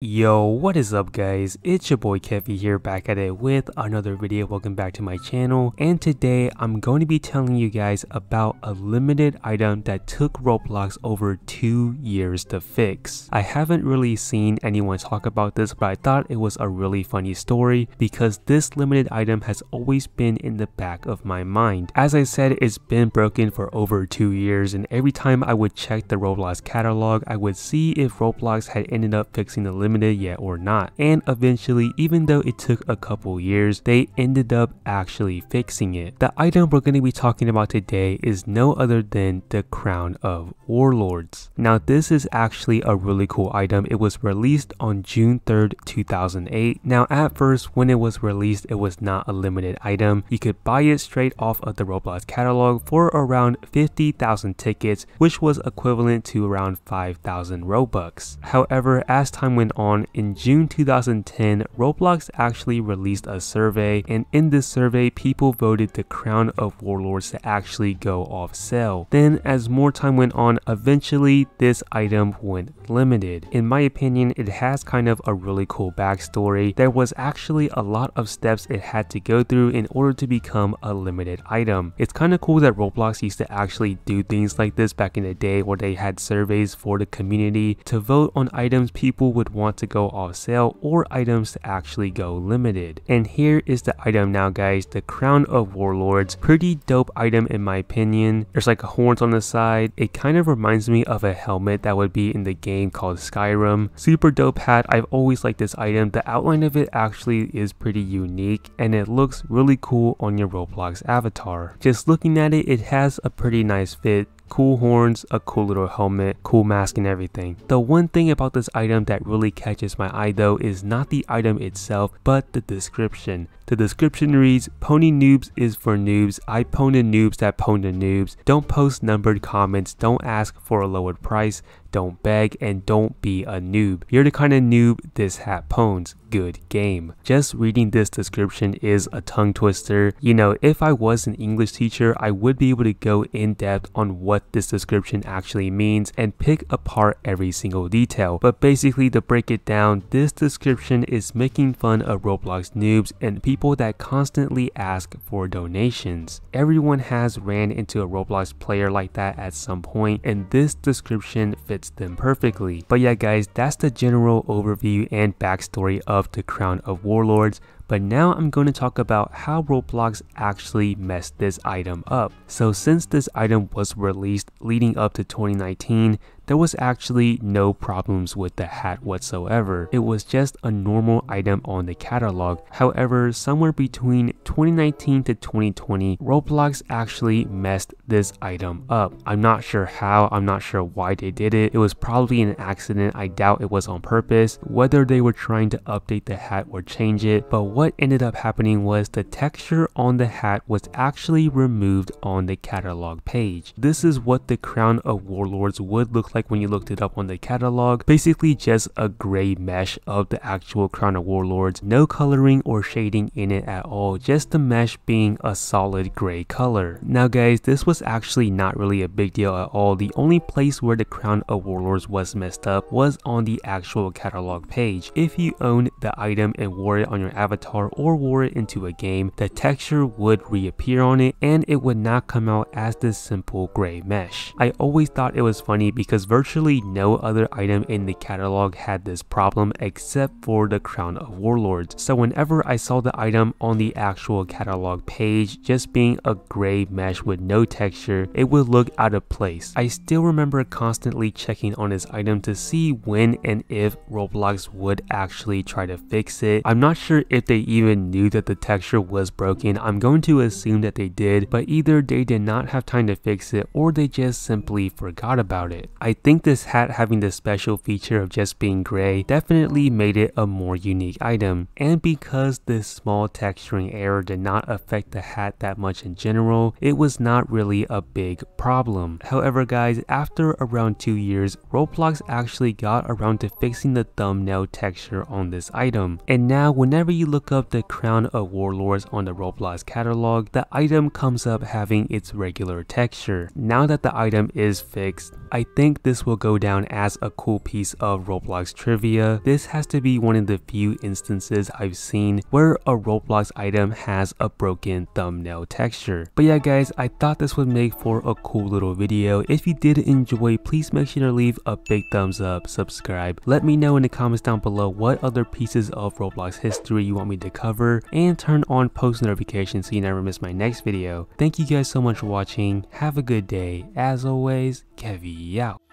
Yo, what is up guys? It's your boy Kevvy here, back at it with another video. Welcome back to my channel, and today I'm going to be telling you guys about a limited item that took Roblox over 2 years to fix. I haven't really seen anyone talk about this, but I thought it was a really funny story because this limited item has always been in the back of my mind. As I said, it's been broken for over 2 years, and every time I would check the Roblox catalog, I would see if Roblox had ended up fixing the limited yet or not, and eventually, even though it took a couple years, they ended up actually fixing it. The item we're going to be talking about today is no other than the Crown of Warlords. Now this is actually a really cool item. It was released on June 3rd 2008. Now at first when it was released, it was not a limited item. You could buy it straight off of the Roblox catalog for around 50,000 tickets, which was equivalent to around 5,000 Robux. However, as time went on, in June 2010, Roblox actually released a survey, and in this survey, people voted the Crown of Warlords to actually go off sale. Then as more time went on, eventually this item went limited. In my opinion, it has kind of a really cool backstory. There was actually a lot of steps it had to go through in order to become a limited item. It's kind of cool that Roblox used to actually do things like this back in the day, where they had surveys for the community to vote on items people would want to go off sale or items to actually go limited. And here is the item now guys, the Crown of Warlords. Pretty dope item in my opinion. There's like horns on the side. It kind of reminds me of a helmet that would be in the game called Skyrim. Super dope hat. I've always liked this item. The outline of it actually is pretty unique, and it looks really cool on your Roblox avatar. Just looking at it, it has a pretty nice fit. Cool horns, a cool little helmet, cool mask and everything. The one thing about this item that really catches my eye though is not the item itself, but the description. The description reads, "Pony noobs is for noobs. I pwn the noobs that pwn the noobs. Don't post numbered comments. Don't ask for a lowered price. Don't beg, and don't be a noob. You're the kind of noob this hat pwns. Good game." Just reading this description is a tongue twister. You know, if I was an English teacher, I would be able to go in depth on what this description actually means and pick apart every single detail. But basically, to break it down, this description is making fun of Roblox noobs and people that constantly ask for donations. Everyone has ran into a Roblox player like that at some point, and this description fits them perfectly. But yeah guys, that's the general overview and backstory of the Crown of Warlords. But now I'm going to talk about how Roblox actually messed this item up. So since this item was released leading up to 2019, there was actually no problems with the hat whatsoever. It was just a normal item on the catalog. However, somewhere between 2019 to 2020, Roblox actually messed this item up. I'm not sure how, I'm not sure why they did it. It was probably an accident. I doubt it was on purpose, whether they were trying to update the hat or change it. But what ended up happening was the texture on the hat was actually removed on the catalog page. This is what the Crown of Warlords would look like when you looked it up on the catalog. Basically just a gray mesh of the actual Crown of Warlords. No coloring or shading in it at all, just the mesh being a solid gray color. Now guys, this was actually not really a big deal at all. The only place where the Crown of Warlords was messed up was on the actual catalog page. If you owned the item and wore it on your avatar or wore it into a game, the texture would reappear on it and it would not come out as this simple gray mesh. I always thought it was funny because virtually no other item in the catalog had this problem except for the Crown of Warlords. So whenever I saw the item on the actual catalog page just being a gray mesh with no texture, it would look out of place. I still remember constantly checking on this item to see when and if Roblox would actually try to fix it. I'm not sure if they even knew that the texture was broken. I'm going to assume that they did, but either they did not have time to fix it or they just simply forgot about it. I think this hat having the special feature of just being gray definitely made it a more unique item, and because this small texturing error did not affect the hat that much in general, it was not really a big problem. However guys, after around 2 years, Roblox actually got around to fixing the thumbnail texture on this item, and now whenever you look up the Crown of Warlords on the Roblox catalog, the item comes up having its regular texture. Now that the item is fixed, I think think this will go down as a cool piece of Roblox trivia. This has to be one of the few instances I've seen where a Roblox item has a broken thumbnail texture. But yeah guys, I thought this would make for a cool little video. If you did enjoy, please make sure to leave a big thumbs up, subscribe. Let me know in the comments down below what other pieces of Roblox history you want me to cover, and turn on post notifications so you never miss my next video. Thank you guys so much for watching. Have a good day. As always, Kevvy out.